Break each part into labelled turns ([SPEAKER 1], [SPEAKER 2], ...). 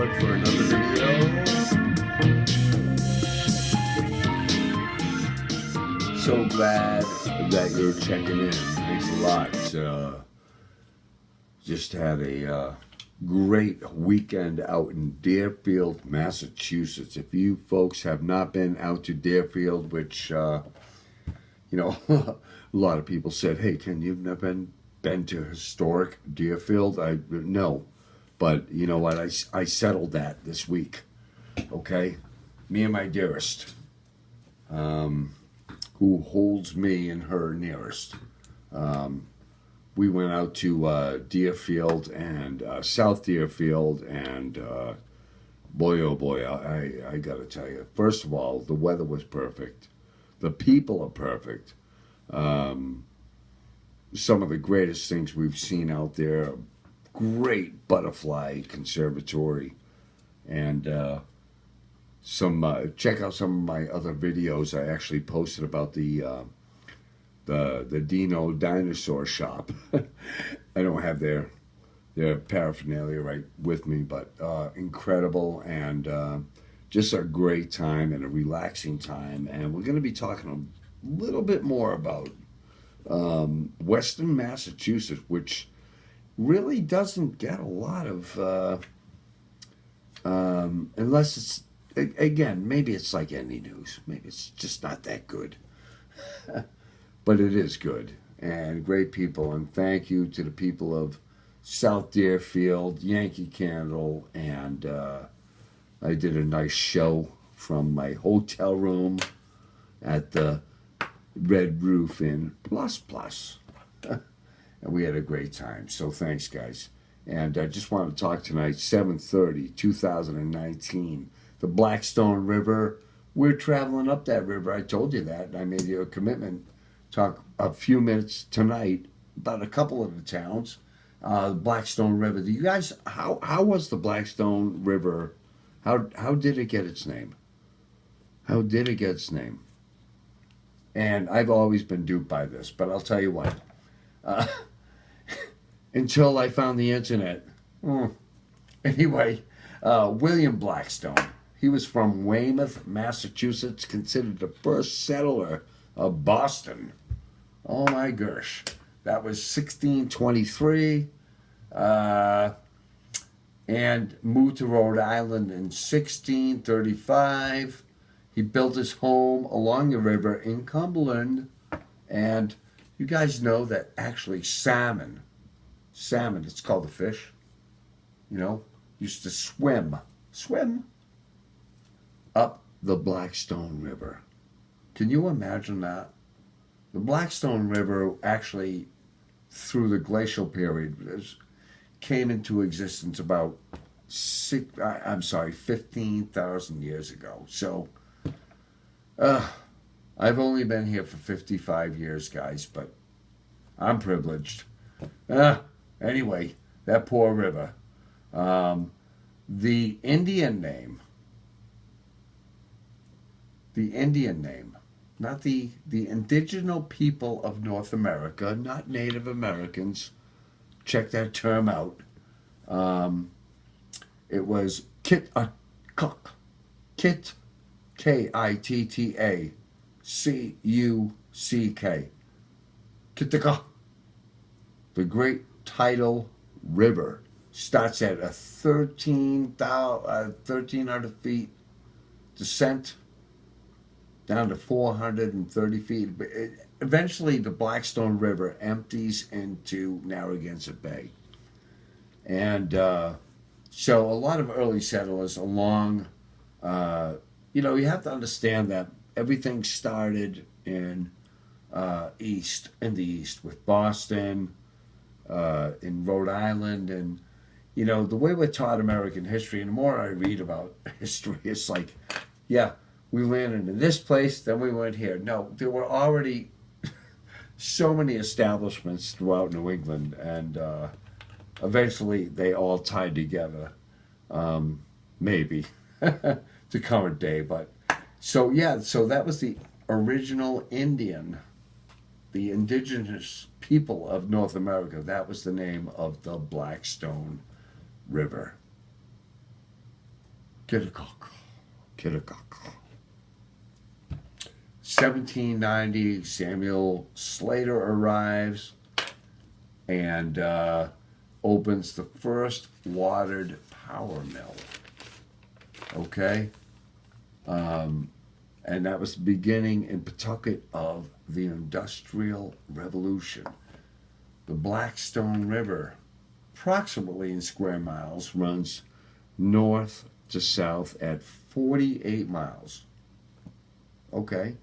[SPEAKER 1] forward for another video. So glad that you're checking in. Thanks a lot. Just had a great weekend out in Deerfield, Massachusetts. If you folks have not been out to Deerfield, which, a lot of people said, hey, Ken, you've never been to historic Deerfield? No. But you know what? I settled that this week. Okay? Me and my dearest, who holds me in her nearest. We went out to Deerfield and South Deerfield, and boy, oh boy, I gotta tell you. First of all, the weather was perfect. The people are perfect. Some of the greatest things we've seen out there. Great butterfly conservatory, and check out some of my other videos I actually posted about the Dino dinosaur shop. I don't have their paraphernalia right with me, but incredible, and just a great time and a relaxing time. And we're going to be talking a little bit more about Western Massachusetts, which really doesn't get a lot of, unless it's, again, maybe it's like any news. Maybe it's just not that good. But it is good, and great people, and thank you to the people of South Deerfield, Yankee Candle, and I did a nice show from my hotel room at the Red Roof in Plus Plus. And we had a great time, so thanks, guys. And I just want to talk tonight, 7/30, 2019, the Blackstone River. We're traveling up that river. I told you that, and I made you a commitment. Talk a few minutes tonight about a couple of the towns. Blackstone River. Do you guys, how was the Blackstone River? How did it get its name? How did it get its name? And I've always been duped by this, but I'll tell you what. Until I found the internet. Anyway, William Blackstone. He was from Weymouth, Massachusetts, considered the first settler of Boston. Oh my gosh. That was 1623. And moved to Rhode Island in 1635. He built his home along the river in Cumberland. And you guys know that actually salmon, it's called a fish, used to swim up the Blackstone River. Can you imagine that? The Blackstone River actually, through the glacial period, came into existence about 15,000 years ago. So, I've only been here for 55 years, guys, but I'm privileged. Anyway, that poor river. The Indian name, not the indigenous people of North America, not Native Americans. Check that term out. It was Kitta, Kitta, Cuck. Kittaka. The Great Tidal River starts at a 1,300 feet descent down to 430 feet. Eventually, the Blackstone River empties into Narragansett Bay. And so a lot of early settlers along, you have to understand that everything started in the east with Boston, in Rhode Island, and the way we're taught American history, and the more I read about history, it's like, yeah, we landed in this place, then we went here. No, there were already so many establishments throughout New England, and eventually they all tied together, maybe to current day. But so that was the original the indigenous people of North America. That was the name of the Blackstone River. Kitticock. 1790, Samuel Slater arrives and opens the first watered power mill. Okay? And that was the beginning in Pawtucket of the Industrial Revolution. The Blackstone River, approximately in square miles, runs north to south at 48 miles. Okay?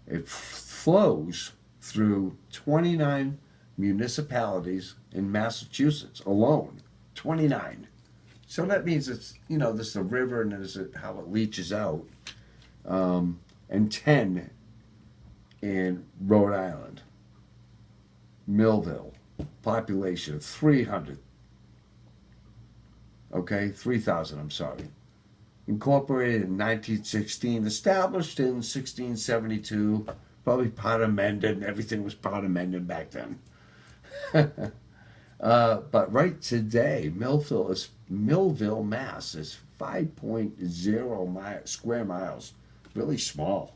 [SPEAKER 1] It flows through 29 municipalities in Massachusetts alone. 29. So that means it's, there's the river and there's how it leaches out. And 10 in Rhode Island. Millville, population of 300. Okay, 3,000, I'm sorry. Incorporated in 1916, established in 1672, probably part of Mendon. Everything was part of Mendon back then. But right today, Millville, Mass. is 5.0 square miles. Really small.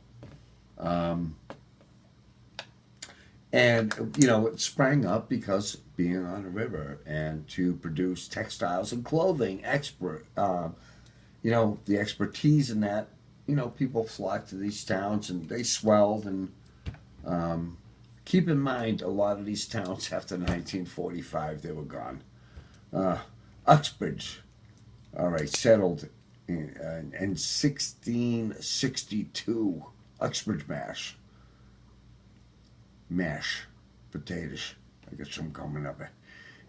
[SPEAKER 1] And, it sprang up because being on a river and to produce textiles and clothing, the expertise in that, people flocked to these towns and they swelled. And keep in mind, a lot of these towns after 1945, they were gone. Uxbridge, all right, settled in 1662. Uxbridge, mash, potatoes. I got some coming up.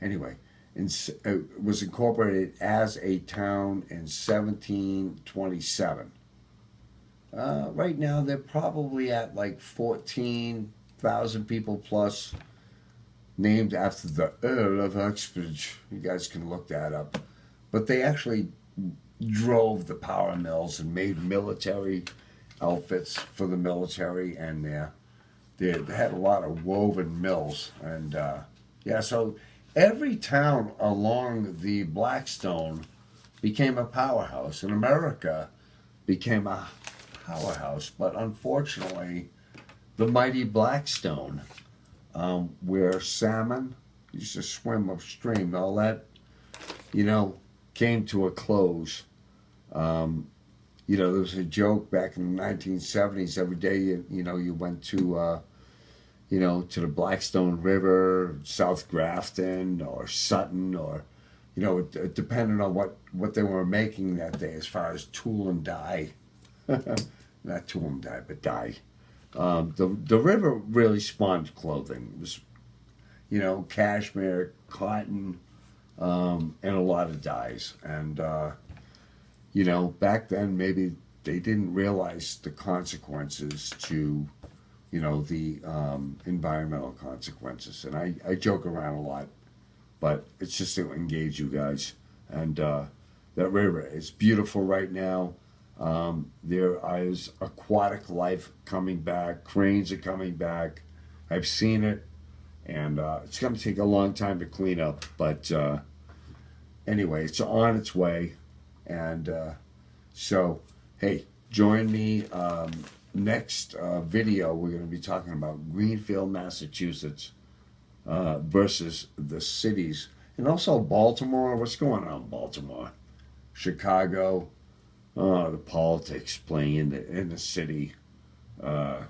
[SPEAKER 1] Anyway, it was incorporated as a town in 1727. Right now, they're probably at like 14,000 people plus, named after the Earl of Uxbridge. You guys can look that up. But they actually drove the power mills and made military outfits for the military, and they had a lot of woven mills. And so every town along the Blackstone became a powerhouse, and America became a powerhouse. But unfortunately, the mighty Blackstone, where salmon used to swim upstream, all that, came to a close. There was a joke back in the 1970s. Every day, you went to, to the Blackstone River, South Grafton, or Sutton, or, it depended on what they were making that day as far as tool and dye. Not tool and dye, but dye. The river really spawned clothing. It was, cashmere, cotton, and a lot of dyes. And, back then maybe they didn't realize the consequences to, the environmental consequences. And I joke around a lot, but it's just to engage you guys. And that river is beautiful right now. There is aquatic life coming back. Cranes are coming back. I've seen it. And it's going to take a long time to clean up. But anyway, it's on its way. And so, hey, join me next video. We're going to be talking about Greenfield, Massachusetts versus the cities. And also Baltimore. What's going on in Baltimore? Chicago. The politics playing in the city. The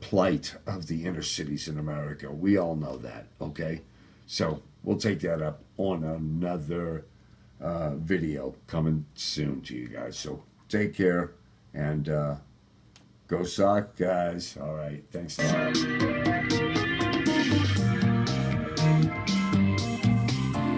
[SPEAKER 1] plight of the inner cities in America. We all know that, okay? So we'll take that up on another video coming soon to you guys. So take care and go Sox, guys. All right, thanks a lot.